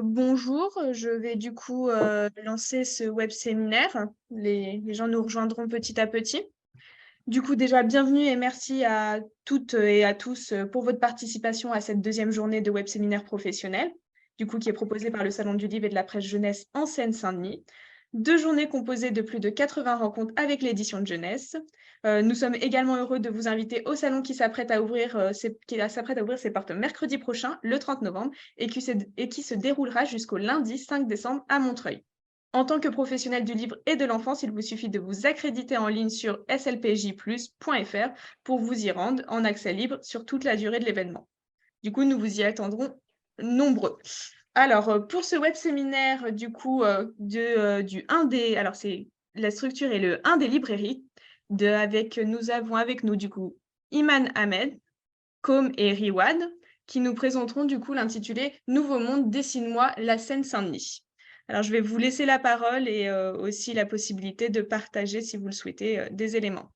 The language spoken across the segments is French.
Bonjour, je vais du coup lancer ce web séminaire. Les gens nous rejoindront petit à petit. Du coup, déjà, bienvenue et merci à toutes et à tous pour votre participation à cette deuxième journée de web séminaire professionnel, du coup, qui est proposée par le Salon du Livre et de la Presse Jeunesse en Seine-Saint-Denis. Deux journées composées de plus de 80 rencontres avec l'édition de jeunesse. Nous sommes également heureux de vous inviter au salon qui s'apprête à ouvrir, ses portes mercredi prochain, le 30 novembre, et qui se déroulera jusqu'au lundi 5 décembre à Montreuil. En tant que professionnel du livre et de l'enfance, il vous suffit de vous accréditer en ligne sur slpjplus.fr pour vous y rendre en accès libre sur toute la durée de l'événement. Du coup, nous vous y attendrons nombreux. Pour ce web séminaire, du 1D, la structure est le 1 des librairies. Nous avons avec nous, du coup, Iman Ahmed, Com et Riwad, qui nous présenteront, du coup, l'intitulé Nouveau monde, dessine-moi la Seine-Saint-Denis. Alors, je vais vous laisser la parole et aussi la possibilité de partager, si vous le souhaitez, des éléments.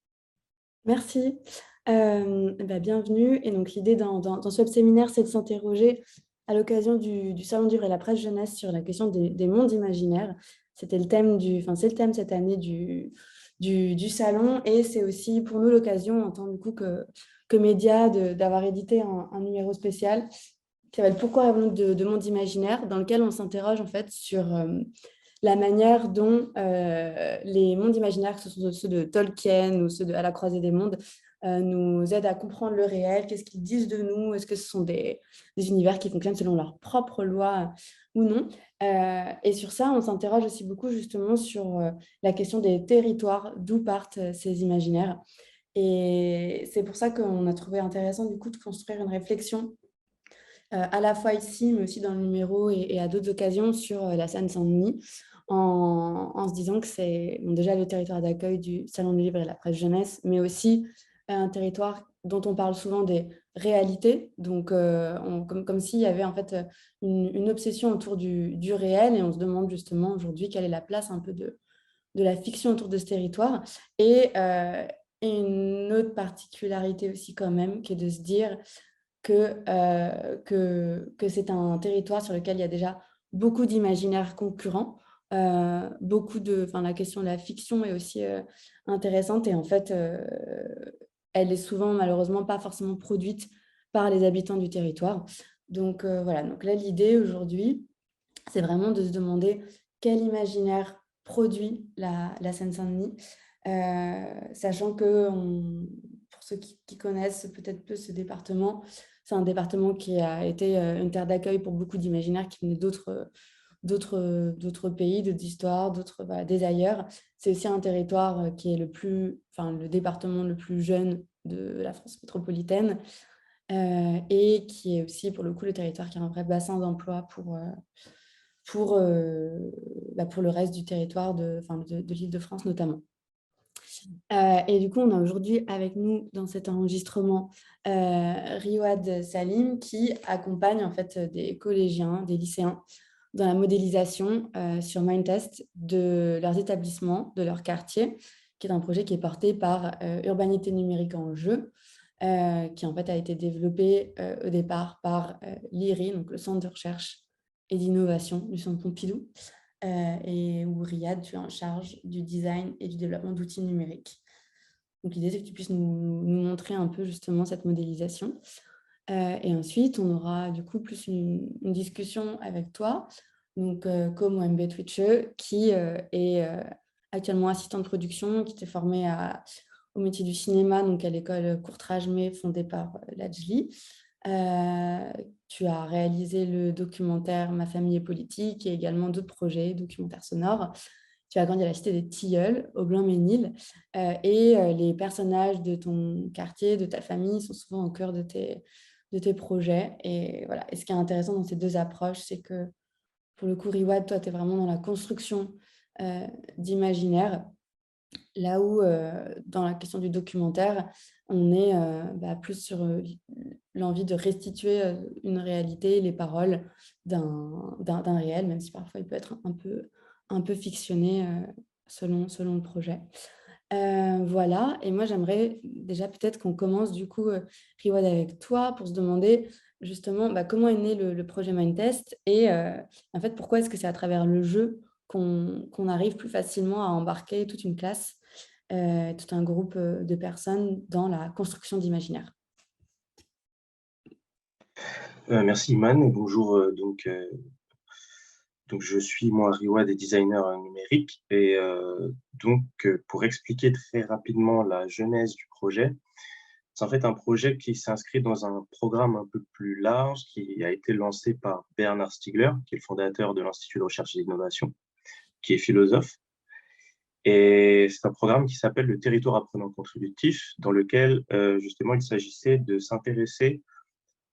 Merci. Bienvenue. Et donc, l'idée dans ce web séminaire, c'est de s'interroger à l'occasion du Salon du Livre et de la Presse Jeunesse sur la question des mondes imaginaires. C'est le thème cette année du salon, et c'est aussi pour nous l'occasion, en tant que média, d'avoir édité un numéro spécial qui s'appelle Pourquoi rêvons de mondes imaginaires, dans lequel on s'interroge en fait sur la manière dont les mondes imaginaires, que ce sont ceux de Tolkien ou ceux de À la croisée des mondes, nous aident à comprendre le réel. Qu'est-ce qu'ils disent de nous? Est-ce que ce sont des univers qui fonctionnent selon leurs propres lois ou non? Et sur ça, on s'interroge aussi beaucoup justement sur la question des territoires, d'où partent ces imaginaires. Et c'est pour ça qu'on a trouvé intéressant du coup de construire une réflexion à la fois ici, mais aussi dans le numéro et à d'autres occasions sur la Seine-Saint-Denis, en se disant que c'est déjà le territoire d'accueil du Salon du Livre et de la Presse Jeunesse, mais aussi un territoire dont on parle souvent des réalités, donc comme s'il y avait en fait une obsession autour du réel, et on se demande justement aujourd'hui quelle est la place un peu de la fiction autour de ce territoire. Et une autre particularité aussi quand même, qui est de se dire que c'est un territoire sur lequel il y a déjà beaucoup d'imaginaires concurrents. La question de la fiction est aussi intéressante, et en fait, elle est souvent malheureusement pas forcément produite par les habitants du territoire. Donc voilà, donc là l'idée aujourd'hui, c'est vraiment de se demander quel imaginaire produit la Seine-Saint-Denis, sachant que, pour ceux qui connaissent peut-être peu ce département, c'est un département qui a été une terre d'accueil pour beaucoup d'imaginaires qui venaient d'autres pays, d'autres histoires, des ailleurs. C'est aussi un territoire qui est le département le plus jeune de la France métropolitaine, et qui est aussi pour le coup le territoire qui a un vrai bassin d'emploi pour le reste du territoire de l'Île-de-France notamment. Et du coup, on a aujourd'hui avec nous dans cet enregistrement Riwad Salim, qui accompagne en fait des collégiens, des lycéens dans la modélisation sur Mindtest de leurs établissements, de leur quartier, qui est un projet qui est porté par Urbanité numérique en jeu, qui en fait a été développé au départ par l'IRI, donc le Centre de recherche et d'innovation du Centre Pompidou, et où Riyad, tu es en charge du design et du développement d'outils numériques. Donc l'idée, c'est que tu puisses nous montrer un peu justement cette modélisation. Et ensuite, on aura du coup plus une discussion avec toi, donc comme OMB Twitcher, qui est actuellement assistant de production, qui t'est formée au métier du cinéma, donc à l'école Courtrage-May, fondée par Lajli. Tu as réalisé le documentaire Ma famille est politique, et également d'autres projets, documentaires sonores. Tu as grandi à la cité des Tilleuls, au Blanc-Ménil, et les personnages de ton quartier, de ta famille, sont souvent au cœur de tes projets. Et voilà. Et ce qui est intéressant dans ces deux approches, c'est que pour le coup, Riwad, toi, tu es vraiment dans la construction d'imaginaire, là où dans la question du documentaire, on est plus sur l'envie de restituer une réalité, les paroles d'un réel, même si parfois il peut être un peu fictionné selon le projet. Voilà, et moi j'aimerais déjà peut-être qu'on commence du coup, Riwad, avec toi, pour se demander justement, comment est né le projet Mindtest et en fait, pourquoi est-ce que c'est à travers le jeu qu'on arrive plus facilement à embarquer toute une classe, tout un groupe de personnes dans la construction d'imaginaire? Merci Iman et bonjour, donc je suis moi Riwad et designer numérique et pour expliquer très rapidement la genèse du projet, c'est en fait un projet qui s'inscrit dans un programme un peu plus large qui a été lancé par Bernard Stiegler, qui est le fondateur de l'Institut de recherche et d'innovation, qui est philosophe. Et c'est un programme qui s'appelle le territoire apprenant contributif, dans lequel justement il s'agissait de s'intéresser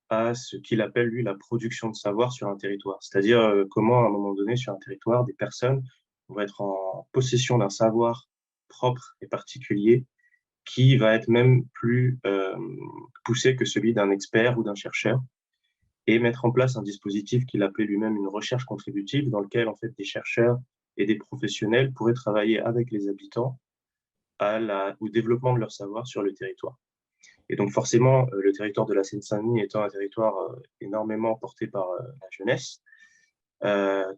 à ce qu'il appelle, lui, la production de savoir sur un territoire. C'est-à-dire comment, à un moment donné, sur un territoire, des personnes vont être en possession d'un savoir propre et particulier qui va être même plus poussé que celui d'un expert ou d'un chercheur, et mettre en place un dispositif qu'il appelait lui-même une recherche contributive, dans lequel, en fait, des chercheurs et des professionnels pourraient travailler avec les habitants au développement de leur savoir sur le territoire. Et donc forcément, le territoire de la Seine-Saint-Denis étant un territoire énormément porté par la jeunesse,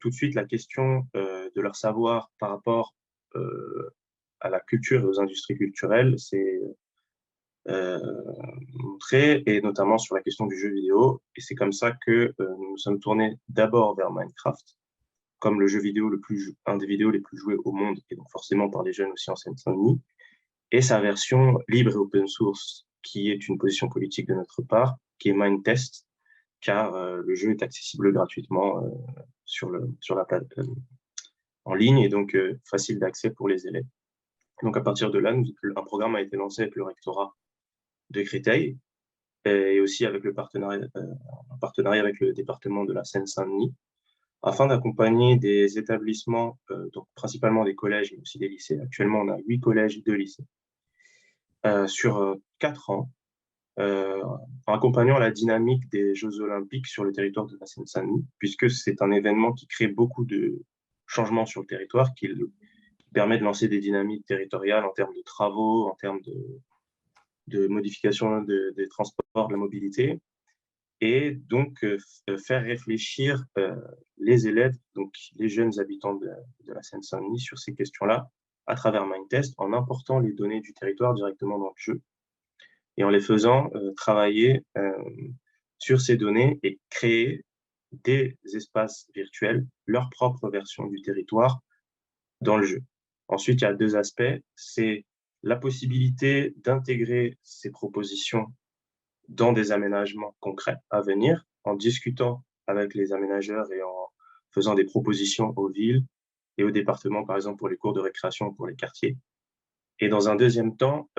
tout de suite la question de leur savoir par rapport à la culture et aux industries culturelles s'est montrée, et notamment sur la question du jeu vidéo. Et c'est comme ça que nous nous sommes tournés d'abord vers Minecraft, comme le jeu vidéo un des vidéos les plus joués au monde, et donc forcément par les jeunes aussi en Seine-Saint-Denis, et sa version libre et open source, qui est une position politique de notre part, qui est Mindtest, car le jeu est accessible gratuitement sur la plateforme en ligne, et donc facile d'accès pour les élèves. Donc à partir de là, un programme a été lancé avec le rectorat de Créteil, et aussi avec un partenariat avec le département de la Seine-Saint-Denis, afin d'accompagner des établissements, donc principalement des collèges et aussi des lycées. Actuellement, on a 8 collèges et 2 lycées, sur 4 ans, en accompagnant la dynamique des Jeux Olympiques sur le territoire de la Seine-Saint-Denis, puisque c'est un événement qui crée beaucoup de changements sur le territoire, qui permet de lancer des dynamiques territoriales en termes de travaux, en termes de modification des transports, de la mobilité, et donc faire réfléchir les élèves, donc les jeunes habitants de la Seine-Saint-Denis, sur ces questions-là, à travers Mindtest, en important les données du territoire directement dans le jeu, et en les faisant travailler sur ces données et créer des espaces virtuels, leur propre version du territoire dans le jeu. Ensuite, il y a 2 aspects. C'est la possibilité d'intégrer ces propositions dans des aménagements concrets à venir, en discutant avec les aménageurs et en faisant des propositions aux villes et aux départements, par exemple pour les cours de récréation, pour les quartiers. Et dans un deuxième temps,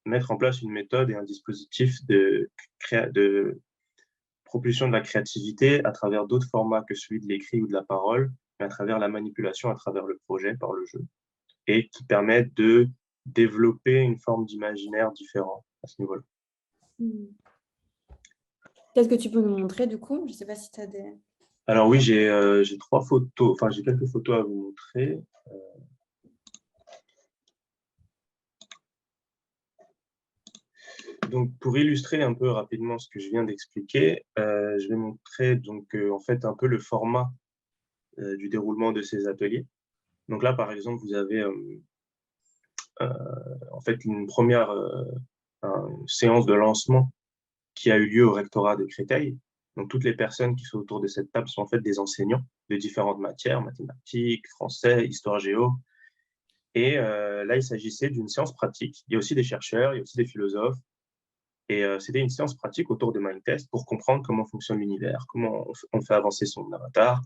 mettre en place une méthode et un dispositif de propulsion de la créativité à travers d'autres formats que celui de l'écrit ou de la parole, mais à travers la manipulation, à travers le projet, par le jeu, et qui permettent de développer une forme d'imaginaire différent à ce niveau-là. Peut-être que tu peux nous montrer du coup, je ne sais pas si tu as des... Alors oui, j'ai 3 photos, enfin j'ai quelques photos à vous montrer. Donc, pour illustrer un peu rapidement ce que je viens d'expliquer, je vais montrer donc, en fait un peu le format du déroulement de ces ateliers. Donc là, par exemple, vous avez en fait une première séance de lancement qui a eu lieu au rectorat de Créteil. Donc, toutes les personnes qui sont autour de cette table sont en fait des enseignants de différentes matières, mathématiques, français, histoire géo. Et là, il s'agissait d'une séance pratique. Il y a aussi des chercheurs, il y a aussi des philosophes. Et c'était une séance pratique autour de Mindtest pour comprendre comment fonctionne l'univers, comment on fait avancer son avatar,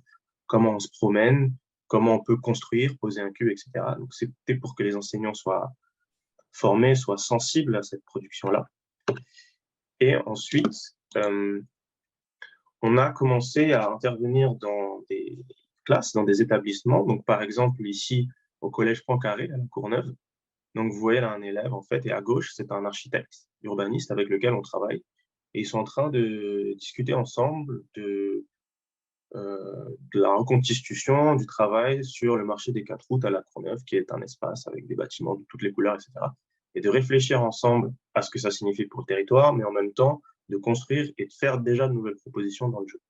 comment on se promène, comment on peut construire, poser un cube, etc. Donc, c'était pour que les enseignants soient formés, soient sensibles à cette production-là. Et ensuite, on a commencé à intervenir dans des classes, dans des établissements. Donc, par exemple, ici, au Collège Poincaré, à la Courneuve. Donc, vous voyez là un élève, en fait, et à gauche, c'est un architecte urbaniste avec lequel on travaille. Et ils sont en train de discuter ensemble de la reconstitution du travail sur le marché des 4 routes à la Courneuve, qui est un espace avec des bâtiments de toutes les couleurs, etc. Et de réfléchir ensemble à ce que ça signifie pour le territoire, mais en même temps de construire et de faire déjà de nouvelles propositions dans le jeu.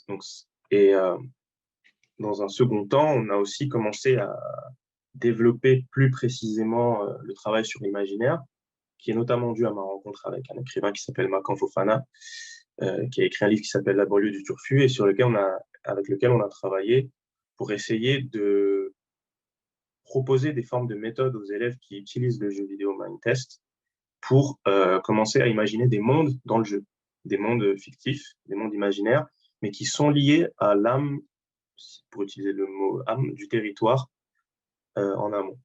Donc, dans un second temps, on a aussi commencé à développer plus précisément le travail sur l'imaginaire, qui est notamment dû à ma rencontre avec un écrivain qui s'appelle Makan Fofana, qui a écrit un livre qui s'appelle La banlieue du Turfu, et avec lequel on a travaillé pour essayer de proposer des formes de méthodes aux élèves qui utilisent le jeu vidéo Mindtest pour commencer à imaginer des mondes dans le jeu, des mondes fictifs, des mondes imaginaires, mais qui sont liés à l'âme, pour utiliser le mot âme, du territoire en amont.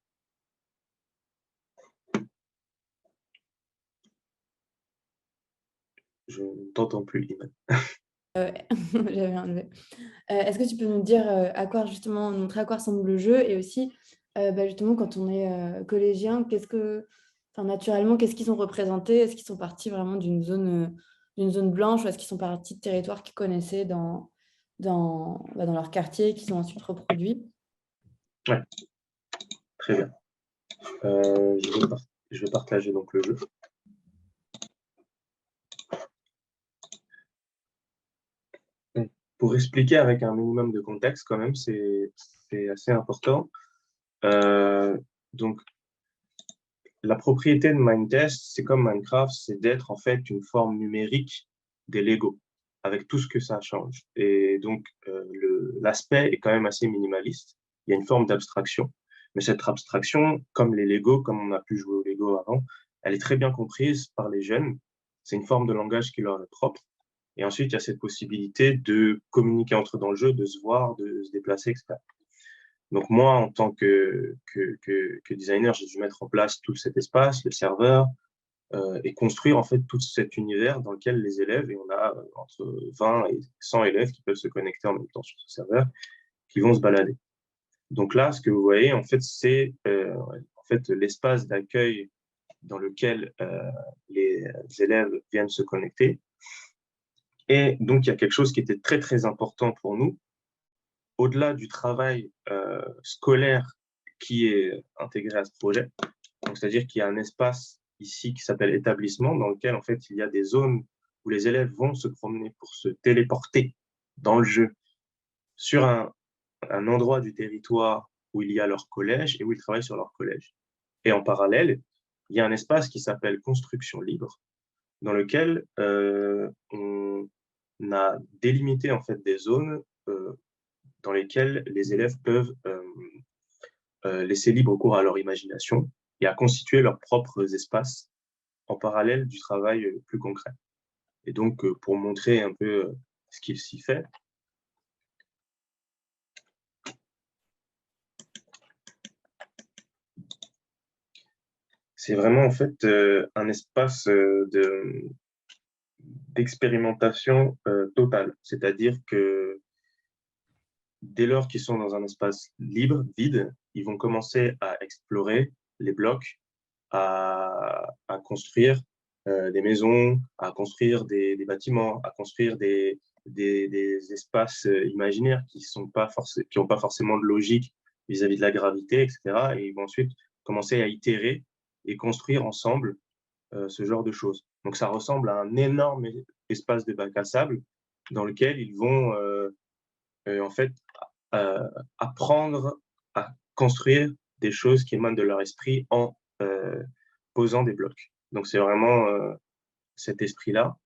Je ne t'entends plus, Iman. J'avais enlevé. Est-ce que tu peux nous dire montrer à quoi ressemble le jeu, et aussi justement quand on est collégien, naturellement, qu'est-ce qu'ils ont représenté? Est-ce qu'ils sont partis vraiment d'une zone blanche, ou est-ce qu'ils sont partis de territoires qu'ils connaissaient dans leur quartier, qu'ils ont ensuite reproduit? Ouais, très bien. Je vais partager donc le jeu. Pour expliquer avec un minimum de contexte, quand même, c'est assez important. Donc, la propriété de Mindtest, c'est comme Minecraft, c'est d'être en fait une forme numérique des Lego, avec tout ce que ça change. Et donc, l'aspect est quand même assez minimaliste. Il y a une forme d'abstraction. Mais cette abstraction, comme les Lego, comme on a pu jouer aux Lego avant, elle est très bien comprise par les jeunes. C'est une forme de langage qui leur est propre. Et ensuite, il y a cette possibilité de communiquer entre eux dans le jeu, de se voir, de se déplacer, etc. Donc moi, en tant que designer, j'ai dû mettre en place tout cet espace, le serveur, et construire en fait tout cet univers dans lequel les élèves, et on a entre 20 et 100 élèves qui peuvent se connecter en même temps sur ce serveur, qui vont se balader. Donc là, ce que vous voyez, en fait, c'est l'espace d'accueil dans lequel les élèves viennent se connecter. Et donc, il y a quelque chose qui était très, très important pour nous, au-delà du travail scolaire qui est intégré à ce projet. C'est-à-dire qu'il y a un espace ici qui s'appelle établissement, dans lequel, en fait, il y a des zones où les élèves vont se promener pour se téléporter dans le jeu sur un endroit du territoire où il y a leur collège et où ils travaillent sur leur collège. Et en parallèle, il y a un espace qui s'appelle construction libre, dans lequel on a délimité en fait des zones dans lesquelles les élèves peuvent laisser libre cours à leur imagination et à constituer leurs propres espaces en parallèle du travail plus concret. Et donc, pour montrer un peu ce qu'il s'y fait, c'est vraiment en fait un espace d'expérimentation totale. C'est-à-dire que dès lors qu'ils sont dans un espace libre, vide, ils vont commencer à explorer les blocs, à construire des maisons, à construire des bâtiments, à construire des espaces imaginaires qui n'ont pas forcément de logique vis-à-vis de la gravité, etc. Et ils vont ensuite commencer à itérer et construire ensemble ce genre de choses. Donc ça ressemble à un énorme espace de bac à sable dans lequel ils vont en fait apprendre à construire des choses qui émanent de leur esprit en posant des blocs. Donc c'est vraiment cet esprit-là.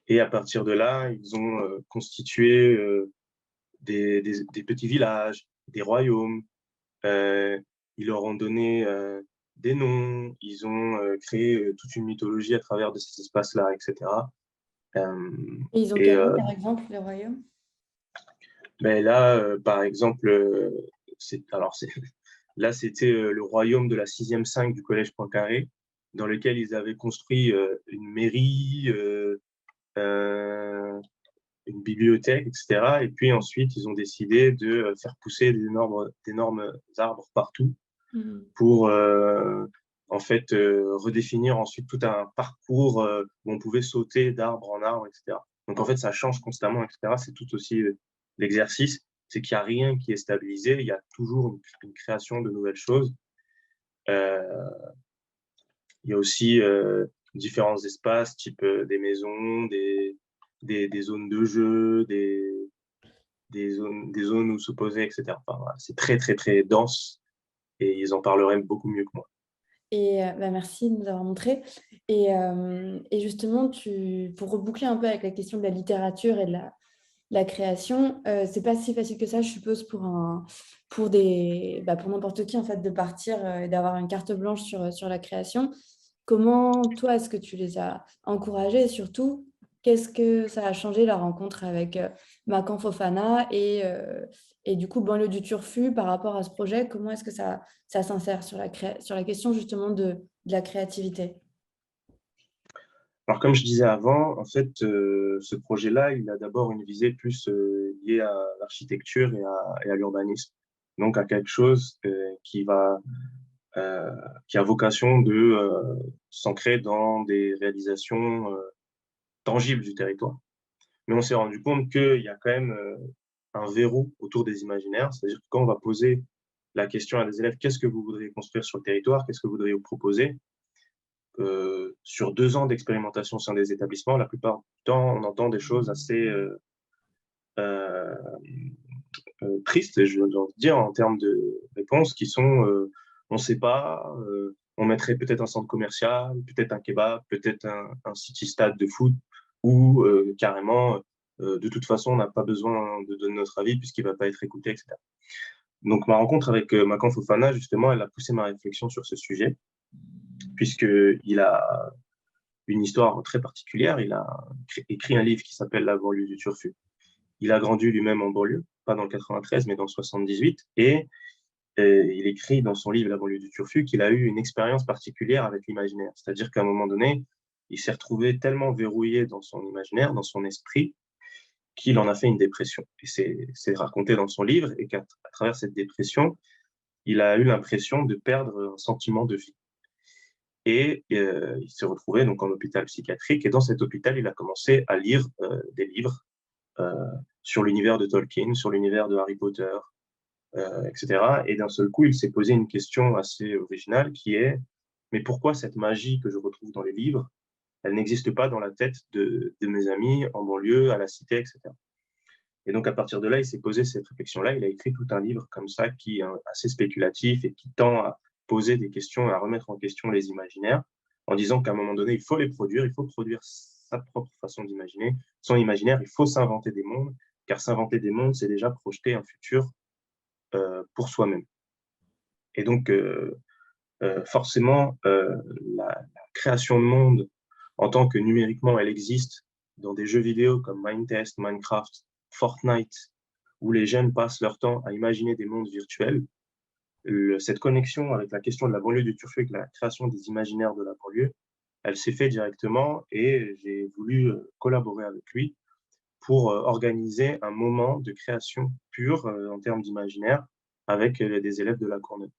Et à partir de là, ils ont constitué des petits villages, des royaumes. Ils leur ont donné des noms. Ils ont créé toute une mythologie à travers de ces espaces-là, etc. Et ils ont quel nom, par exemple, les royaumes? Mais là, par exemple, là, c'était le royaume de la 6e 5 du collège Poincaré, dans lequel ils avaient construit une mairie, une bibliothèque, etc. Et puis ensuite, ils ont décidé de faire pousser d'énormes arbres partout pour en fait redéfinir ensuite tout un parcours où on pouvait sauter d'arbre en arbre, etc. Donc en fait, ça change constamment, etc. C'est tout aussi l'exercice, c'est qu'il n'y a rien qui est stabilisé, il y a toujours une création de nouvelles choses. Il y a aussi différents espaces, type des maisons, des zones de jeu, des zones où se poser, etc. Enfin, voilà, c'est très, très, très dense et ils en parleraient beaucoup mieux que moi. Et merci de nous avoir montré. Et justement, pour reboucler un peu avec la question de la littérature et de la création, c'est pas si facile que ça, je suppose, pour n'importe qui en fait, de partir et d'avoir une carte blanche sur la création. Comment, toi, est-ce que tu les as encouragés et surtout, qu'est-ce que ça a changé la rencontre avec Makan Fofana et du coup, Banlieue du Turfu par rapport à ce projet? Comment est-ce que ça s'insère sur la question justement de la créativité? Alors, comme je disais avant, en fait, ce projet-là, il a d'abord une visée plus liée à l'architecture et à l'urbanisme. Donc, à quelque chose qui a vocation de s'ancrer dans des réalisations tangibles du territoire. Mais on s'est rendu compte qu'il y a quand même un verrou autour des imaginaires, c'est-à-dire que quand on va poser la question à des élèves, qu'est-ce que vous voudriez construire sur le territoire, qu'est-ce que vous voudriez vous proposer, sur 2 ans d'expérimentation au sein des établissements, la plupart du temps, on entend des choses assez euh, tristes, je dois dire, en termes de réponses, qui sont on ne sait pas, on mettrait peut-être un centre commercial, peut-être un kebab, peut-être un city-stade de foot, ou carrément, de toute façon, on n'a pas besoin de donner notre avis puisqu'il ne va pas être écouté, etc. Donc, ma rencontre avec Makan Fofana, justement, elle a poussé ma réflexion sur ce sujet, puisqu'il a une histoire très particulière. Il a écrit un livre qui s'appelle La banlieue du Turfu. Il a grandi lui-même en banlieue, pas dans le 93, mais dans le 78. Et il écrit dans son livre La banlieue du Turfu qu'il a eu une expérience particulière avec l'imaginaire. C'est-à-dire qu'à un moment donné, il s'est retrouvé tellement verrouillé dans son imaginaire, dans son esprit, qu'il en a fait une dépression. Et c'est raconté dans son livre, et qu'à travers cette dépression, il a eu l'impression de perdre un sentiment de vie. Et il s'est retrouvé donc en hôpital psychiatrique. Et dans cet hôpital, il a commencé à lire des livres euh, sur l'univers de Tolkien, sur l'univers de Harry Potter, etc. Et d'un seul coup, il s'est posé une question assez originale qui est, mais pourquoi cette magie que je retrouve dans les livres, elle n'existe pas dans la tête de mes amis en banlieue, à la cité, etc. Et donc, à partir de là, il s'est posé cette réflexion-là. Il a écrit tout un livre comme ça qui est assez spéculatif et qui tend à poser des questions, à remettre en question les imaginaires, en disant qu'à un moment donné, il faut les produire, il faut produire sa propre façon d'imaginer, son imaginaire, il faut s'inventer des mondes, car s'inventer des mondes, c'est déjà projeter un futur pour soi-même. Et donc, forcément, la création de monde, en tant que numériquement elle existe dans des jeux vidéo comme Minetest, Minecraft, Fortnite, où les jeunes passent leur temps à imaginer des mondes virtuels, cette connexion avec la question de la banlieue du Turfu, avec la création des imaginaires de la banlieue, elle s'est faite directement et j'ai voulu collaborer avec lui pour organiser un moment de création pure en termes d'imaginaire avec des élèves de la Courneuve.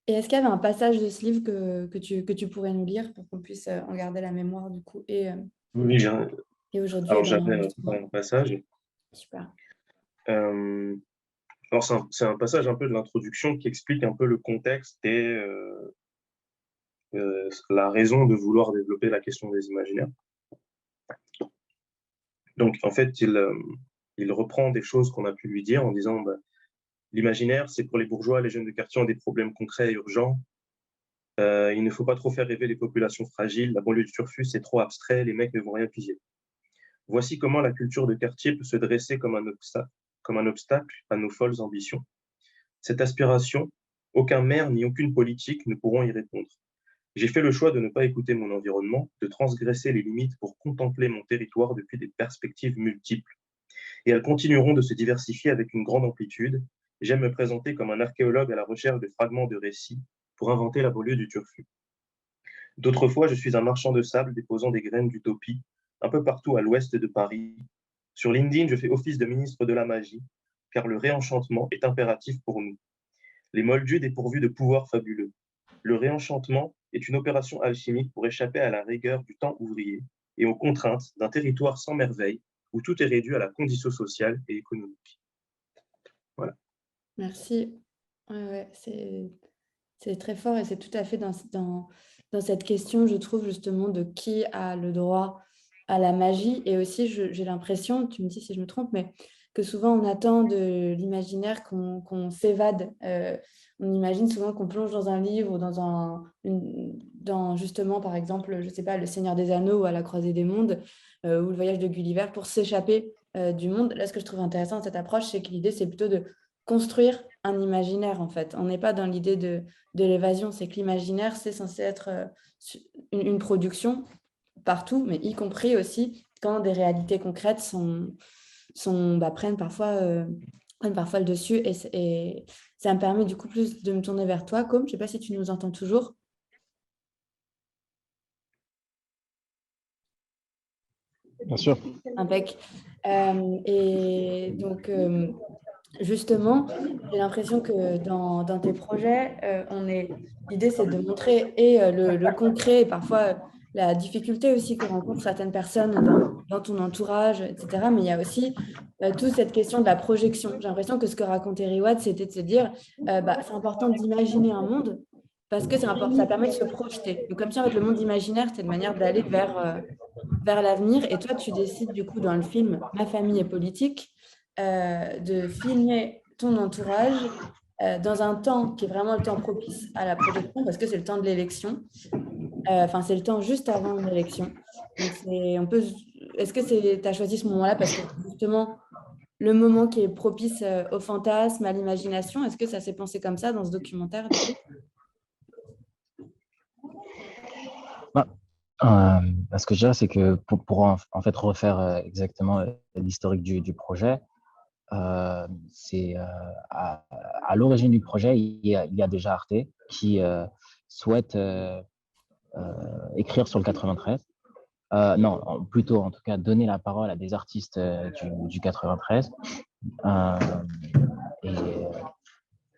Et est-ce qu'il y avait un passage de ce livre que tu pourrais nous lire pour qu'on puisse en garder la mémoire du coup Oui, et aujourd'hui et alors dans j'avais l'enregistrement? un passage. Super. Euh, alors c'est un passage un peu de l'introduction qui explique un peu le contexte et la raison de vouloir développer la question des imaginaires. Donc en fait, il reprend des choses qu'on a pu lui dire en disant bah, l'imaginaire, c'est pour les bourgeois, les jeunes de quartier ont des problèmes concrets et urgents. Il ne faut pas trop faire rêver les populations fragiles. La banlieue du Turfu, c'est trop abstrait, les mecs ne vont rien piger. Voici comment la culture de quartier peut se dresser comme un obstacle à nos folles ambitions. Cette aspiration, aucun maire ni aucune politique ne pourront y répondre. J'ai fait le choix de ne pas écouter mon environnement, de transgresser les limites pour contempler mon territoire depuis des perspectives multiples. Et elles continueront de se diversifier avec une grande amplitude. J'aime me présenter comme un archéologue à la recherche de fragments de récits pour inventer la banlieue du Turfu. D'autres fois, je suis un marchand de sable déposant des graines d'utopie un peu partout à l'ouest de Paris. Sur LinkedIn, je fais office de ministre de la magie, car le réenchantement est impératif pour nous. Les moldus dépourvus de pouvoirs fabuleux. Le réenchantement est une opération alchimique pour échapper à la rigueur du temps ouvrier et aux contraintes d'un territoire sans merveille où tout est réduit à la condition sociale et économique. Voilà. Merci. Ouais, c'est très fort et c'est tout à fait dans cette question, je trouve, justement, de qui a le droit à la magie. Et aussi, j'ai l'impression, tu me dis si je me trompe, mais que souvent, on attend de l'imaginaire qu'on s'évade. On imagine souvent qu'on plonge dans un livre ou dans justement, par exemple, je ne sais pas, Le Seigneur des Anneaux ou À la croisée des mondes, ou Le Voyage de Gulliver, pour s'échapper du monde. Là, ce que je trouve intéressant dans cette approche, c'est que l'idée, c'est plutôt de construire un imaginaire, en fait. On n'est pas dans l'idée de l'évasion, c'est que l'imaginaire, c'est censé être une production partout, mais y compris aussi quand des réalités concrètes prennent parfois le dessus. Et ça me permet du coup plus de me tourner vers toi, comme je ne sais pas si tu nous entends toujours. Bien sûr. Impec. Et donc, justement, j'ai l'impression que dans tes projets, l'idée, c'est de montrer le concret et parfois la difficulté aussi que rencontrent certaines personnes dans ton entourage, etc. Mais il y a aussi toute cette question de la projection. J'ai l'impression que ce que racontait Riwad, c'était de se dire, c'est important d'imaginer un monde parce que ça permet de se projeter. Donc, comme si en fait, le monde imaginaire, c'est une manière d'aller vers l'avenir. Et toi, tu décides du coup dans le film Ma famille est politique de filmer ton entourage dans un temps qui est vraiment le temps propice à la projection parce que c'est le temps de l'élection. Enfin, c'est le temps juste avant une élection. Donc, est-ce que tu as choisi ce moment-là parce que justement, le moment qui est propice au fantasme, à l'imagination, est-ce que ça s'est pensé comme ça dans ce documentaire du coup? Ce que je dirais, c'est que pour en fait refaire exactement l'historique du projet, c'est à l'origine du projet, il y a déjà Arte qui souhaite écrire sur le 93. Non, plutôt en tout cas donner la parole à des artistes du 93.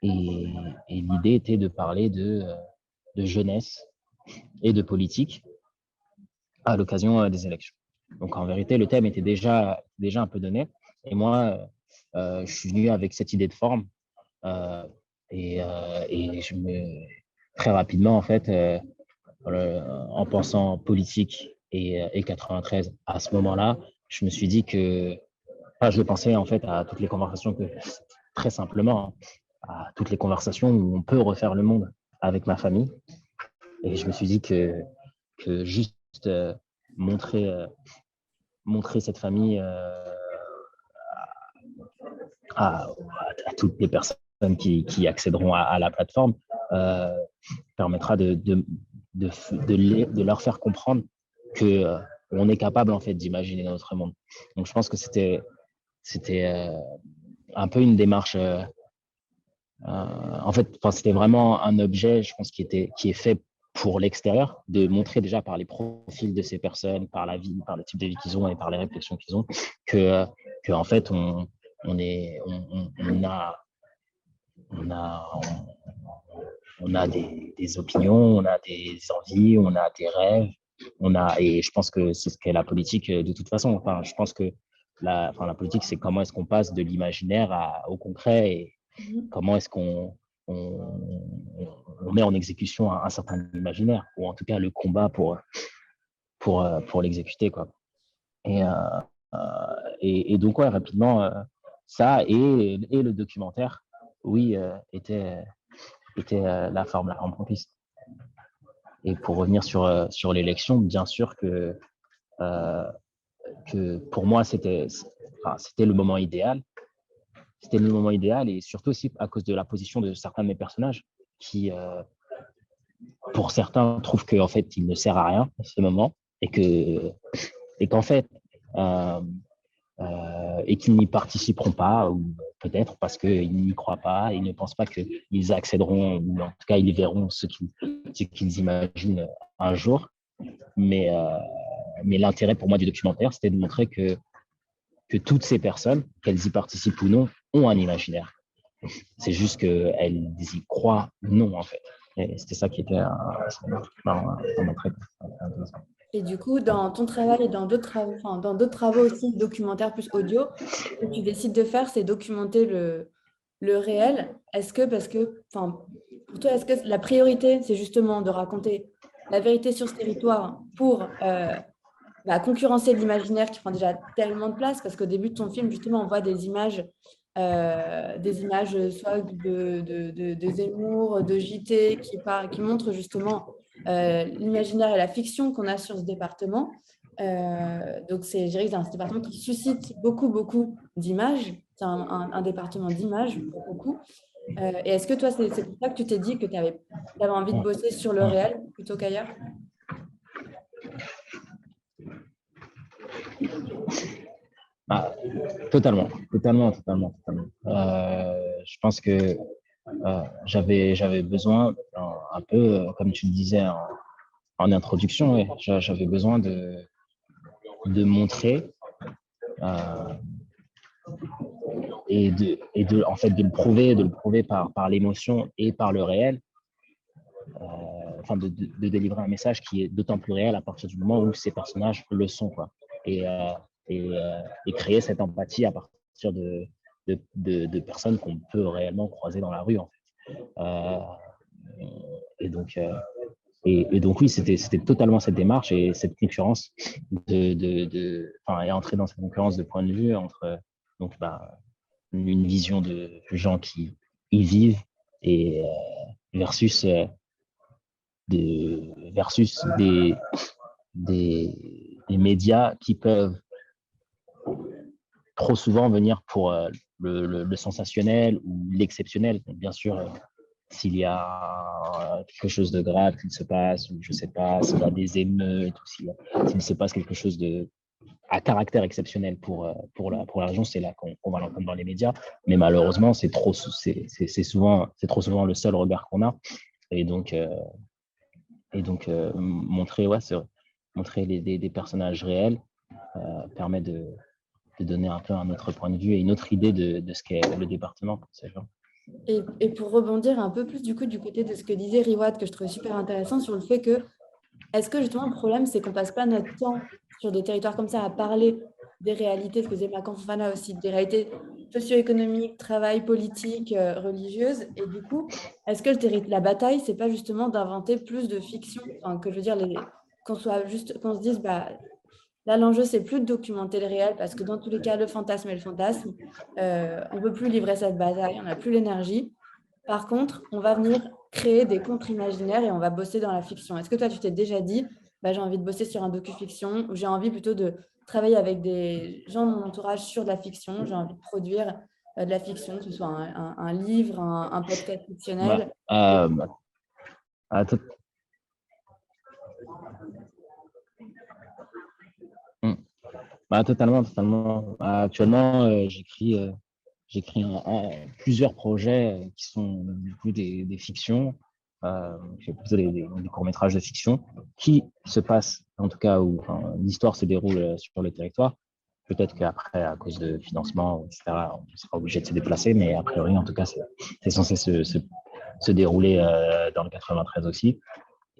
Et l'idée était de parler de jeunesse et de politique à l'occasion des élections. Donc en vérité, le thème était déjà un peu donné. Et moi, je suis venu avec cette idée de forme et très rapidement, en fait, en pensant politique et 93 à ce moment-là, je me suis dit que je pensais en fait à toutes les conversations très simplement, à toutes les conversations où on peut refaire le monde avec ma famille. Et je me suis dit que juste montrer cette famille à toutes les personnes qui accéderont à la plateforme permettra de leur faire comprendre que on est capable en fait d'imaginer notre monde. Donc je pense que c'était un peu une démarche en fait, c'était vraiment un objet, je pense, qui est fait pour l'extérieur, de montrer déjà par les profils de ces personnes, par la vie, par le type de vie qu'ils ont et par les réflexions qu'ils ont, que en fait, on a des opinions, on a des envies, on a des rêves, et je pense que c'est ce qu'est la politique de toute façon. Enfin, je pense que la politique, c'est comment est-ce qu'on passe de l'imaginaire au concret et comment est-ce qu'on met en exécution un certain imaginaire, ou en tout cas le combat pour l'exécuter, quoi. Et donc, ouais, rapidement, ça et le documentaire, oui, était la forme propice. Et pour revenir sur l'élection, bien sûr que pour moi, c'était le moment idéal. C'était le moment idéal, et surtout aussi à cause de la position de certains de mes personnages qui, pour certains, trouvent qu'en fait, il ne sert à rien à ce moment et qu'en fait, et qu'ils n'y participeront pas, ou peut-être parce qu'ils n'y croient pas, ils ne pensent pas qu'ils accéderont, ou en tout cas, ils verront ce qu'ils imaginent un jour. Mais l'intérêt pour moi du documentaire, c'était de montrer que toutes ces personnes, qu'elles y participent ou non, ont un imaginaire. C'est juste qu'elles y croient ou non, en fait. Et c'était ça qui était très intéressant. Et du coup, dans ton travail et dans d'autres travaux aussi, documentaires plus audio, ce que tu décides de faire, c'est documenter le réel. Est-ce que, pour toi, est-ce que la priorité, c'est justement de raconter la vérité sur ce territoire pour concurrencer l'imaginaire qui prend déjà tellement de place, parce qu'au début de ton film, justement, on voit des images soit de Zemmour, de JT, qui montrent justement l'imaginaire et la fiction qu'on a sur ce département. Donc, je dirais que c'est un département qui suscite beaucoup, beaucoup d'images. C'est un département d'images pour beaucoup. Et est-ce que toi, c'est pour ça que tu t'es dit que tu avais envie de bosser sur le réel plutôt qu'ailleurs? Ah, totalement. Je pense que j'avais besoin, un peu, comme tu le disais en introduction, ouais, j'avais besoin de montrer en fait, de le prouver par l'émotion et par le réel, enfin de délivrer un message qui est d'autant plus réel à partir du moment où ces personnages le sont, quoi. Et créer cette empathie à partir de personnes qu'on peut réellement croiser dans la rue, en fait. Et donc oui, c'était totalement cette démarche et cette concurrence et entrer dans cette concurrence de point de vue entre une vision de gens qui y vivent et versus des médias qui peuvent trop souvent venir pour le sensationnel ou l'exceptionnel. Bien sûr, s'il y a quelque chose de grave qui se passe, ou je sais pas, s'il y a des émeutes, ou s'il se passe quelque chose à caractère exceptionnel pour la région, c'est là qu'on va l'entendre dans les médias. Mais malheureusement, c'est trop souvent le seul regard qu'on a. Et donc montrer des personnages réels permet de donner un peu un autre point de vue et une autre idée de ce qu'est le département pour ces gens. Et pour rebondir un peu plus du côté de ce que disait Riwad, que je trouvais super intéressant sur le fait que, est-ce que justement le problème, c'est qu'on passe pas notre temps sur des territoires comme ça à parler des réalités, ce que disait Makan Fofana aussi, des réalités socio-économiques, travail, politique, religieuses, et du coup, est-ce que la bataille, c'est pas justement d'inventer plus de fiction, enfin, que je veux dire, qu'on se dise, là, l'enjeu, c'est plus de documenter le réel, parce que dans tous les cas, le fantasme est le fantasme. On ne peut plus livrer cette bataille, on n'a plus l'énergie. Par contre, on va venir créer des contre-imaginaires et on va bosser dans la fiction. Est-ce que toi, tu t'es déjà dit, j'ai envie de bosser sur un docu-fiction, ou j'ai envie plutôt de travailler avec des gens de mon entourage sur de la fiction, j'ai envie de produire de la fiction, que ce soit un livre, un podcast fictionnel? Totalement. Actuellement, j'écris plusieurs projets qui sont du coup des fictions, plutôt des courts-métrages de fiction qui se passent, en tout cas où l'histoire se déroule sur le territoire. Peut-être qu'après, à cause de financement, etc., on sera obligé de se déplacer, mais a priori, en tout cas, c'est censé se dérouler dans le 93 aussi.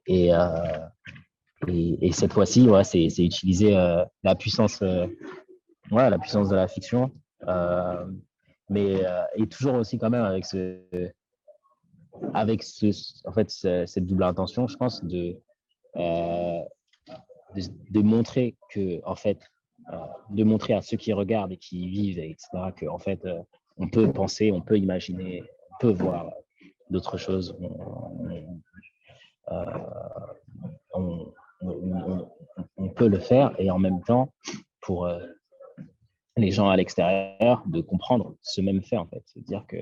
Et cette fois-ci, ouais, c'est utiliser la puissance de la fiction, mais et toujours aussi quand même avec cette double intention, je pense, de montrer que, en fait, de montrer à ceux qui regardent et qui vivent, etc., que, en fait, on peut penser, on peut imaginer, on peut voir d'autres choses. On peut le faire, et en même temps, pour les gens à l'extérieur, de comprendre ce même fait, en fait. C'est-à-dire que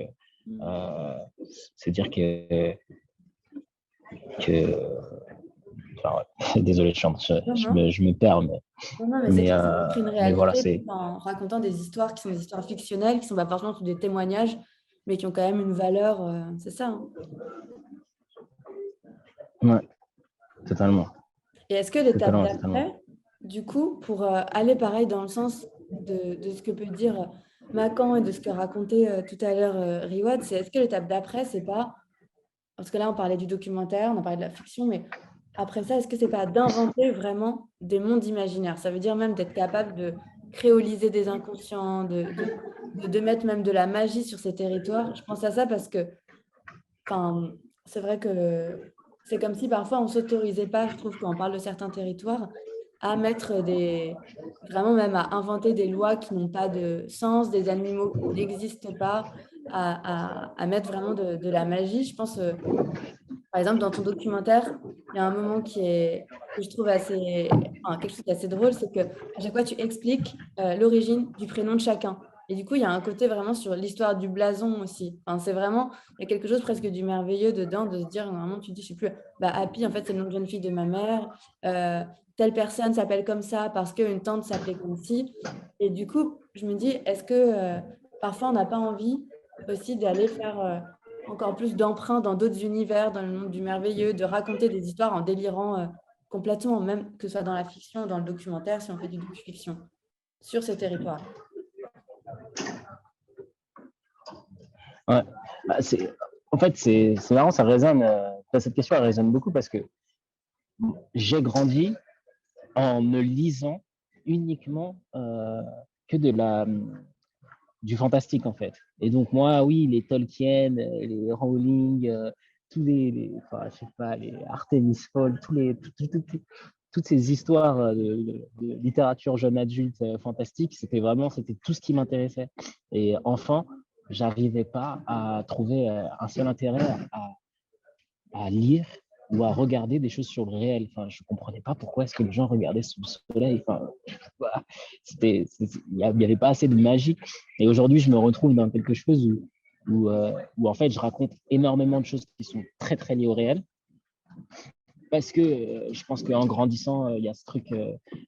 enfin, désolé, je me perds, Non, mais c'est clair, c'est montrer une mais voilà, réalité en racontant des histoires qui sont des histoires fictionnelles, qui ne sont pas forcément des témoignages, mais qui ont quand même une valeur, c'est ça. Hein. Ouais, totalement. Et est-ce que l'étape d'après, du coup, pour aller pareil dans le sens de ce que peut dire Makan et de ce que racontait tout à l'heure Riwad, c'est est-ce que l'étape d'après, c'est pas, parce que là on parlait du documentaire, on a parlé de la fiction, mais après ça, est-ce que c'est pas d'inventer vraiment des mondes imaginaires? Ça veut dire même d'être capable de créoliser des inconscients, de mettre même de la magie sur ces territoires. Je pense à ça parce que c'est vrai que c'est comme si parfois on ne s'autorisait pas, je trouve, quand on parle de certains territoires, à mettre vraiment même à inventer des lois qui n'ont pas de sens, des animaux qui n'existent pas, à mettre vraiment de la magie. Je pense, par exemple, dans ton documentaire, il y a un moment que je trouve quelque chose d'assez drôle, c'est qu'à chaque fois, tu expliques l'origine du prénom de chacun. Et du coup, il y a un côté vraiment sur l'histoire du blason aussi. Enfin, c'est vraiment, il y a quelque chose presque du merveilleux dedans, de se dire, normalement, tu te dis, je ne sais plus, Happy, en fait, c'est le nom de jeune fille de ma mère. Telle personne s'appelle comme ça parce qu'une tante s'appelait comme ci. Et du coup, je me dis, est-ce que parfois, on n'a pas envie aussi d'aller faire encore plus d'emprunts dans d'autres univers, dans le monde du merveilleux, de raconter des histoires en délirant complètement, même que ce soit dans la fiction, dans le documentaire, si on fait du docu-fiction, sur ces territoires. Ouais. Bah, en fait, c'est marrant, ça résonne. Cette question, elle résonne beaucoup parce que j'ai grandi en ne lisant uniquement que du fantastique, en fait. Et donc, moi, oui, les Tolkien, les Rowling, tous enfin, je sais pas, les Artemis Fowl, toutes ces histoires de littérature jeune adulte fantastique, c'était tout ce qui m'intéressait. Et enfin, j'arrivais pas à trouver un seul intérêt à lire ou à regarder des choses sur le réel. Enfin, je comprenais pas pourquoi est-ce que les gens regardaient sous le soleil. Enfin, voilà. Il n'y avait pas assez de magie. Et aujourd'hui, je me retrouve dans quelque chose où en fait, je raconte énormément de choses qui sont très, très liées au réel. Parce que je pense qu'en grandissant, il y a ce truc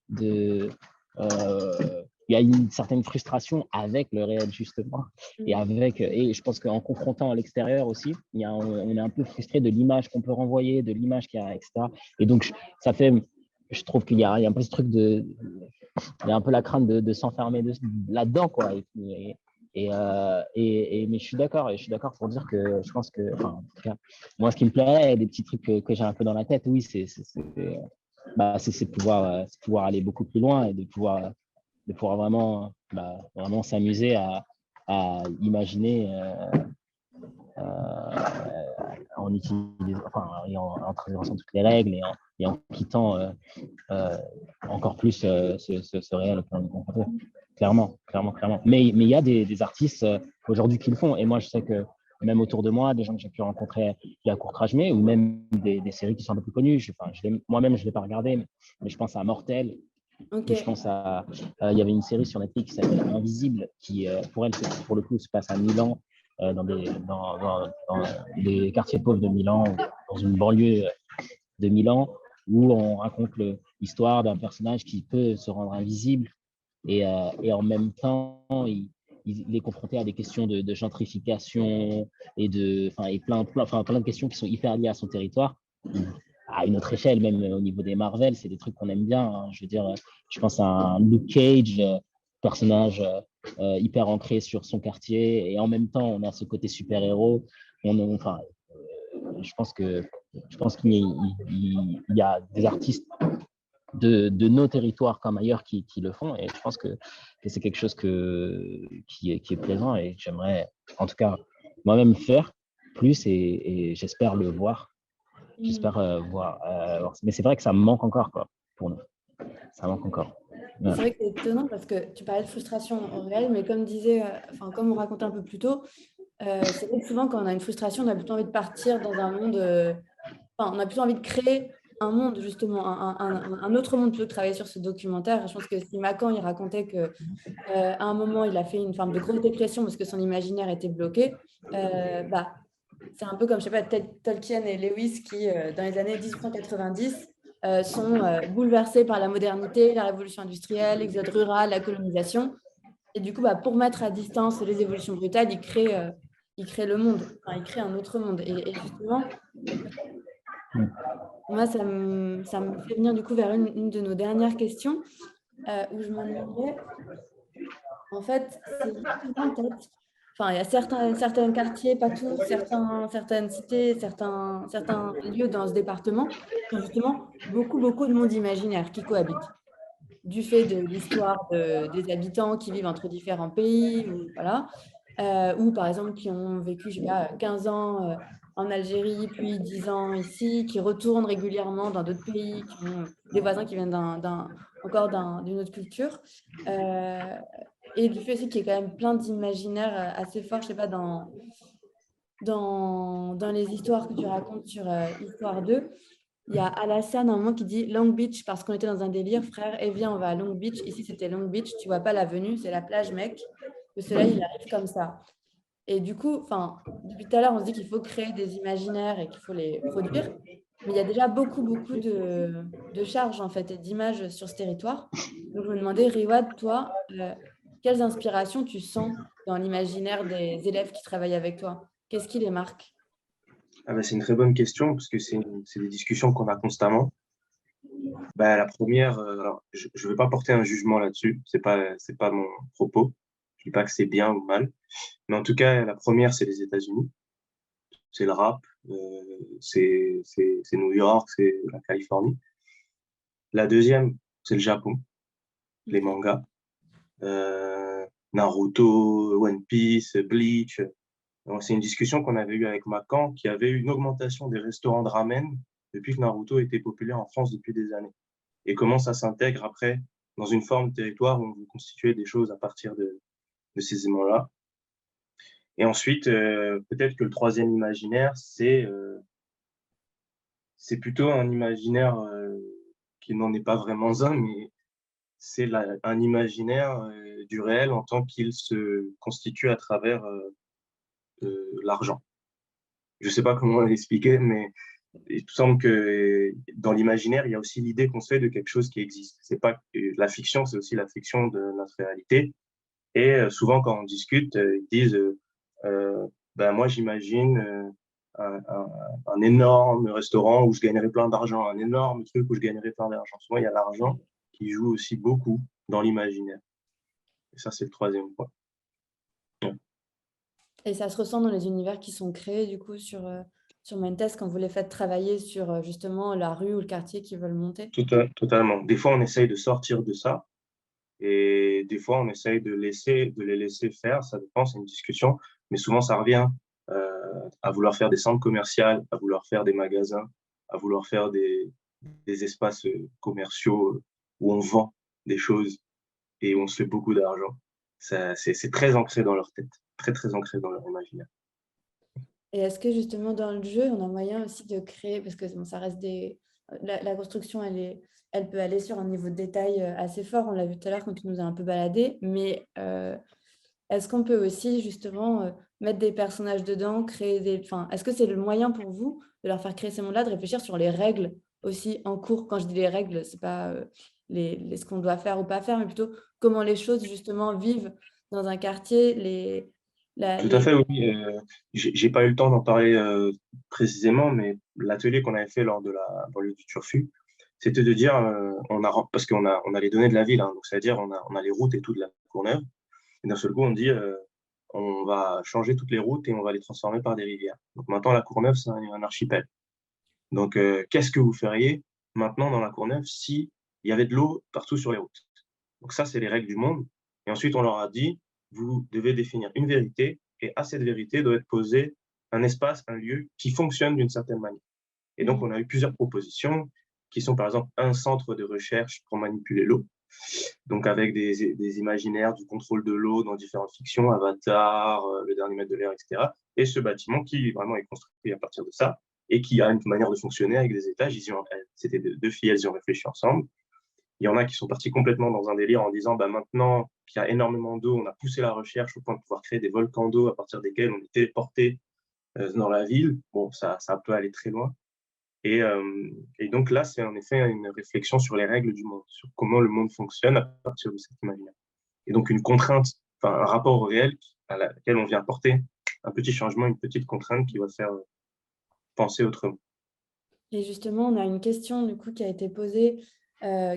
de... il y a une certaine frustration avec le réel, justement. Et je pense qu'en confrontant à l'extérieur aussi, on est un peu frustré de l'image qu'on peut renvoyer, de l'image qu'il y a, etc. Et donc, je trouve qu'il y a un peu ce truc il y a un peu la crainte de s'enfermer là-dedans, quoi. Mais je suis d'accord pour dire que je pense que, enfin, en tout cas, moi, ce qui me plairait, des petits trucs que j'ai un peu dans la tête, oui, c'est pouvoir aller beaucoup plus loin et de pouvoir vraiment s'amuser à imaginer en utilisant, en traversant toutes les règles et en quittant encore plus ce réel auquel on est confronté. Clairement. Mais il y a des artistes aujourd'hui qui le font. Et moi, je sais que même autour de moi, des gens que j'ai pu rencontrer via Courtrajmé ou même des séries qui sont un peu plus connues. Moi-même, je ne l'ai pas regardé, mais je pense à Mortel. Okay. Je pense il y avait une série sur Netflix qui s'appelle Invisible, qui pour le coup se passe à Milan, dans des quartiers pauvres de Milan, dans une banlieue de Milan, où on raconte l'histoire d'un personnage qui peut se rendre invisible et en même temps, il est confronté à des questions de gentrification et plein de questions qui sont hyper liées à son territoire. À une autre échelle, même au niveau des Marvel, c'est des trucs qu'on aime bien. Hein. Je veux dire, je pense à un Luke Cage, personnage hyper ancré sur son quartier, et en même temps, on a ce côté super-héros. Je pense qu'il y a des artistes de nos territoires comme ailleurs qui le font, et je pense que c'est quelque chose qui est plaisant et que j'aimerais, en tout cas, moi-même faire plus et j'espère le voir. J'espère voir. Mais c'est vrai que ça me manque encore, quoi, pour nous. Ça manque encore. Ouais. C'est vrai que c'est étonnant parce que tu parlais de frustration au réel, mais comme comme on racontait un peu plus tôt, c'est vrai que souvent quand on a une frustration, on a plutôt envie de partir dans un monde, on a plutôt envie de créer un monde, justement, un autre monde plutôt que de travailler sur ce documentaire. Je pense que Macan, il racontait qu'à un moment, il a fait une forme de grosse dépression parce que son imaginaire était bloqué. C'est un peu comme, je sais pas, Tolkien et Lewis qui, dans les années 1890, sont bouleversés par la modernité, la révolution industrielle, l'exode rural, la colonisation. Et du coup, pour mettre à distance les évolutions brutales, il crée le monde, il crée un autre monde. Et justement, moi, ça me fait venir du coup vers une de nos dernières questions où je me demandais, en fait, c'est justement peut-être, il y a certains quartiers, pas tous, certaines cités, certains lieux dans ce département qui ont justement beaucoup de monde imaginaire qui cohabitent. Du fait de l'histoire des habitants qui vivent entre différents pays, ou par exemple qui ont vécu, je sais pas, 15 ans en Algérie, puis 10 ans ici, qui retournent régulièrement dans d'autres pays, qui ont des voisins qui viennent d'une autre culture. Et du fait aussi qu'il y ait quand même plein d'imaginaires assez forts, je sais pas, dans les histoires que tu racontes sur Histoire 2. Il y a Alassane, un moment, qui dit Long Beach, parce qu'on était dans un délire, frère, et viens, on va à Long Beach. Ici, c'était Long Beach, tu vois pas l'avenue, c'est la plage, mec. Le soleil, il arrive comme ça. Et du coup, depuis tout à l'heure, on se dit qu'il faut créer des imaginaires et qu'il faut les produire. Mais il y a déjà beaucoup, beaucoup de charges, en fait, et d'images sur ce territoire. Donc, je me demandais, Riwad, toi, quelles inspirations tu sens dans l'imaginaire des élèves qui travaillent avec toi? Qu'est-ce qui les marque? Ah bah, c'est une très bonne question parce que c'est des discussions qu'on a constamment. Bah, la première, alors, je ne vais pas porter un jugement là-dessus, c'est pas mon propos. Je dis pas que c'est bien ou mal, mais en tout cas, la première, c'est les États-Unis, c'est le rap, c'est New York, c'est la Californie. La deuxième, c'est le Japon, les mangas, Naruto, One Piece, Bleach. Donc, c'est une discussion qu'on avait eue avec Macan, qui avait eu une augmentation des restaurants de ramen depuis que Naruto était populaire en France depuis des années. Et comment ça s'intègre après dans une forme de territoire où on veut constituer des choses à partir de ces éléments-là. Et ensuite, peut-être que le troisième imaginaire, c'est plutôt un imaginaire qui n'en est pas vraiment un, mais c'est un imaginaire du réel en tant qu'il se constitue à travers l'argent. Je ne sais pas comment l'expliquer, mais il me semble que dans l'imaginaire, il y a aussi l'idée qu'on se fait de quelque chose qui existe. C'est pas la fiction, c'est aussi la fiction de notre réalité. Et souvent, quand on discute, ils disent ben moi, j'imagine un énorme restaurant où je gagnerais plein d'argent, un énorme truc où je gagnerais plein d'argent. Souvent, il y a l'argent qui joue aussi beaucoup dans l'imaginaire. Et ça, c'est le troisième point. Ouais. Et ça se ressent dans les univers qui sont créés, du coup, sur Mentes, quand vous les faites travailler sur justement la rue ou le quartier qu'ils veulent monter. Totalement. Des fois, on essaye de sortir de ça. Et des fois, on essaye de les laisser faire. Ça dépend, c'est une discussion. Mais souvent, ça revient à vouloir faire des centres commerciaux, à vouloir faire des magasins, à vouloir faire des espaces commerciaux où on vend des choses et où on se fait beaucoup d'argent. C'est très ancré dans leur tête, très, très ancré dans leur imaginaire. Et est-ce que justement dans le jeu, on a moyen aussi de créer, parce que bon, ça reste la construction, elle peut aller sur un niveau de détail assez fort, on l'a vu tout à l'heure quand tu nous as un peu baladé, mais est-ce qu'on peut aussi justement mettre des personnages dedans, est-ce que c'est le moyen pour vous de leur faire créer ces mondes-là, de réfléchir sur les règles aussi en cours? Quand je dis les règles, c'est pas ce qu'on doit faire ou pas faire, mais plutôt comment les choses justement vivent dans un quartier, Tout à fait, oui. J'ai pas eu le temps d'en parler précisément, mais l'atelier qu'on avait fait lors de la banlieue du Turfu, c'était de dire, parce on a les données de la ville, hein, donc c'est-à-dire on a les routes et tout de la Courneuve, et d'un seul coup on dit, on va changer toutes les routes et on va les transformer par des rivières. Donc maintenant la Courneuve c'est un archipel. Donc qu'est-ce que vous feriez maintenant dans la Courneuve si il y avait de l'eau partout sur les routes? Donc ça c'est les règles du monde. Et ensuite on leur a dit, vous devez définir une vérité et à cette vérité doit être posé un espace, un lieu qui fonctionne d'une certaine manière. Et donc, on a eu plusieurs propositions qui sont, par exemple, un centre de recherche pour manipuler l'eau. Donc, avec des imaginaires du contrôle de l'eau dans différentes fictions, Avatar, Le Dernier Maître de l'air, etc. Et ce bâtiment qui vraiment est construit à partir de ça et qui a une manière de fonctionner avec des étages. C'était deux filles, elles y ont réfléchi ensemble. Il y en a qui sont partis complètement dans un délire en disant bah, maintenant qu'il y a énormément d'eau, on a poussé la recherche au point de pouvoir créer des volcans d'eau à partir desquels on est téléporté dans la ville. Bon, ça peut aller très loin. Et donc là, c'est en effet une réflexion sur les règles du monde, sur comment le monde fonctionne à partir de cet imaginaire. Et donc une contrainte, enfin un rapport au réel à laquelle on vient apporter un petit changement, une petite contrainte qui va faire penser autrement. Et justement, on a une question du coup qui a été posée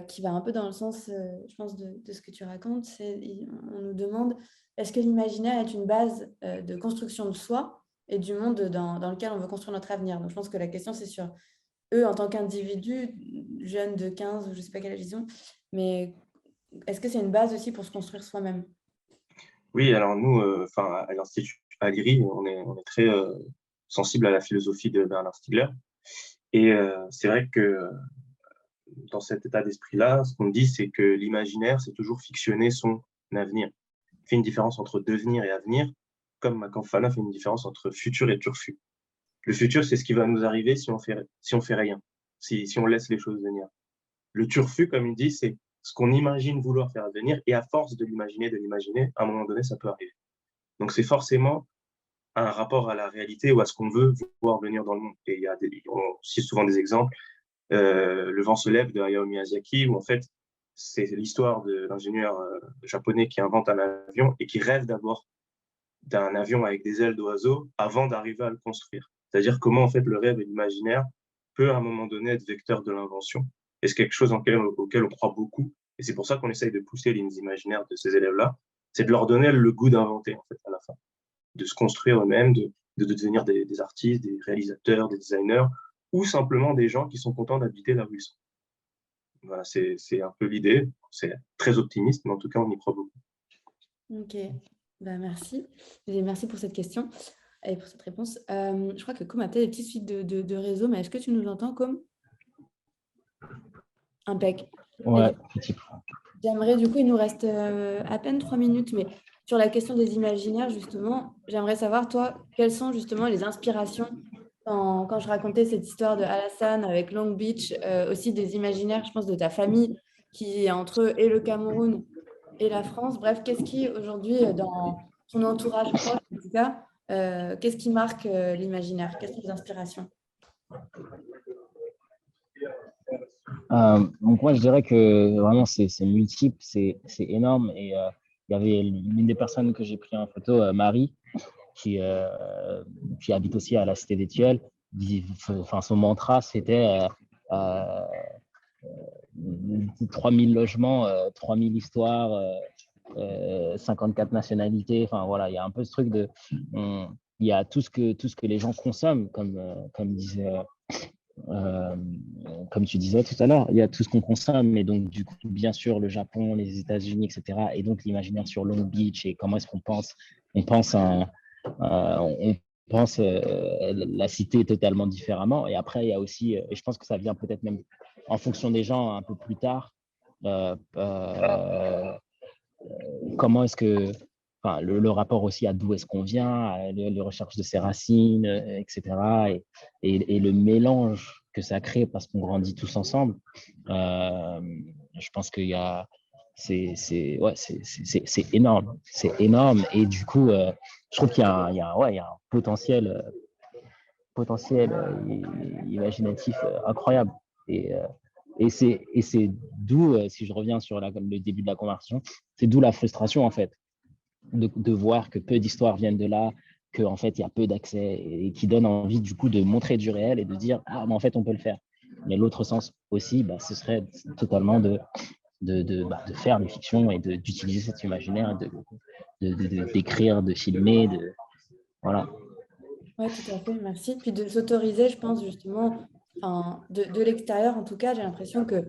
qui va un peu dans le sens, je pense, de ce que tu racontes. On nous demande, est-ce que l'imaginaire est une base de construction de soi et du monde dans lequel on veut construire notre avenir? Donc, je pense que la question, c'est sur eux en tant qu'individus, jeunes de 15 ou je ne sais pas quelle âge ils ont, mais est-ce que c'est une base aussi pour se construire soi-même? Oui, alors nous, à l'Institut, à l'IRI, on est très sensible à la philosophie de Bernard Stiegler. Et c'est vrai que dans cet état d'esprit-là, ce qu'on dit, c'est que l'imaginaire, c'est toujours fictionner son avenir. Il fait une différence entre devenir et avenir, comme Macan Fana fait une différence entre futur et turfu. Le futur, c'est ce qui va nous arriver si on fait rien, si on laisse les choses venir. Le turfu, comme il dit, c'est ce qu'on imagine vouloir faire advenir, et à force de l'imaginer, à un moment donné, ça peut arriver. Donc c'est forcément un rapport à la réalité ou à ce qu'on veut voir venir dans le monde. Et on cite souvent des exemples. Le vent se lève de Hayao Miyazaki, où en fait, c'est l'histoire de l'ingénieur japonais qui invente un avion et qui rêve d'abord d'un avion avec des ailes d'oiseau avant d'arriver à le construire. C'est-à-dire comment en fait le rêve et l'imaginaire peut à un moment donné être vecteur de l'invention. Et c'est quelque chose auquel on croit beaucoup. Et c'est pour ça qu'on essaye de pousser les imaginaires de ces élèves-là, c'est de leur donner le goût d'inventer en fait à la fin, de se construire eux-mêmes, de devenir des artistes, des réalisateurs, des designers, ou simplement des gens qui sont contents d'habiter là où ils sont. Voilà, c'est un peu l'idée. C'est très optimiste, mais en tout cas, on y croit beaucoup. Ok, bah, merci. Et merci pour cette question et pour cette réponse. Je crois que Com a peut-être des petites suites de réseau, mais est-ce que tu nous entends, Com? Impec. Ouais, J'aimerais, du coup, il nous reste à peine 3 minutes, mais sur la question des imaginaires, justement, j'aimerais savoir, toi, quelles sont justement les inspirations quand je racontais cette histoire de Alassane avec Long Beach, aussi des imaginaires, je pense, de ta famille qui est entre eux et le Cameroun et la France. Bref, qu'est-ce qui, aujourd'hui, dans ton entourage proche, en tout cas, qu'est-ce qui marque l'imaginaire? Quelles sont les inspirations? Donc moi, je dirais que vraiment, c'est multiple, c'est énorme. Et il y avait l'une des personnes que j'ai pris en photo, Marie, qui habite aussi à la Cité des Tilleuls. Enfin, son mantra, c'était 3000 logements, 3000 histoires, 54 nationalités. Enfin, voilà, il y a un peu ce truc de... Il y a tout ce que les gens consomment, comme disait... comme tu disais tout à l'heure, il y a tout ce qu'on consomme, et donc du coup, bien sûr, le Japon, les États-Unis, etc. Et donc l'imaginaire sur Long Beach et comment est-ce qu'on pense, on pense la cité totalement différemment. Et après, il y a aussi, et je pense que ça vient peut-être même en fonction des gens un peu plus tard, comment est-ce que, enfin, le rapport aussi à d'où est-ce qu'on vient, les recherches de ses racines, etc. Et le mélange que ça crée parce qu'on grandit tous ensemble. Je pense qu'il y a, c'est énorme, c'est énorme. Et du coup, je trouve qu'il y a un potentiel imaginatif incroyable. Et c'est d'où, si je reviens sur le début de la conversation, c'est d'où la frustration, en fait, de voir que peu d'histoires viennent de là, qu'en fait, il y a peu d'accès, et qui donne envie, du coup, de montrer du réel et de dire, ah, mais en fait, on peut le faire. Mais l'autre sens aussi, ce serait totalement de faire une fiction et d'utiliser cet imaginaire, d'écrire, de filmer, voilà. Oui, tout à fait, merci. Puis de s'autoriser, je pense justement, enfin, de l'extérieur en tout cas, j'ai l'impression que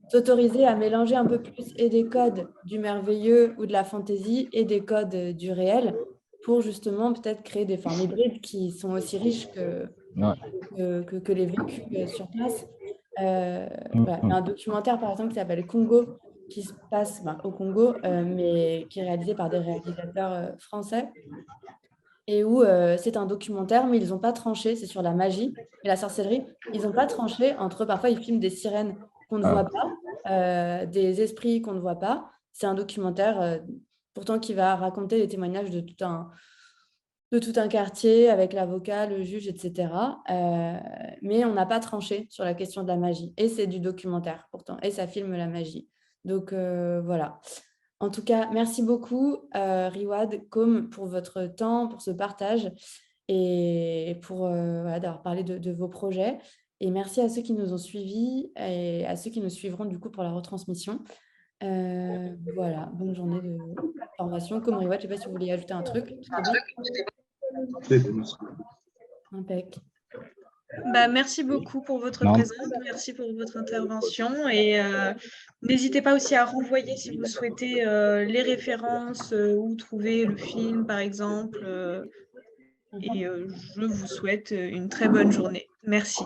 s'autoriser à mélanger un peu plus et des codes du merveilleux ou de la fantaisie et des codes du réel pour justement peut-être créer des formes hybrides qui sont aussi riches que les vécus sur place. Voilà. Il y a un documentaire par exemple qui s'appelle Congo qui se passe au Congo, mais qui est réalisé par des réalisateurs français. Et où c'est un documentaire, mais ils n'ont pas tranché, c'est sur la magie et la sorcellerie. Ils n'ont pas tranché entre, parfois ils filment des sirènes qu'on ne voit pas, des esprits qu'on ne voit pas. C'est un documentaire pourtant qui va raconter les témoignages de tout un quartier avec l'avocat, le juge, etc. Mais on n'a pas tranché sur la question de la magie. Et c'est du documentaire pourtant, et ça filme la magie. Donc voilà. En tout cas, merci beaucoup, Riwad, Com, pour votre temps, pour ce partage et pour d'avoir parlé de vos projets. Et merci à ceux qui nous ont suivis et à ceux qui nous suivront du coup pour la retransmission. Voilà, bonne journée de formation. Com, Riwad, je ne sais pas si vous voulez ajouter un truc. C'est bon. Impec. Merci beaucoup pour votre présence, merci pour votre intervention et n'hésitez pas aussi à renvoyer si vous souhaitez les références où trouver le film par exemple. et je vous souhaite une très bonne journée. Merci.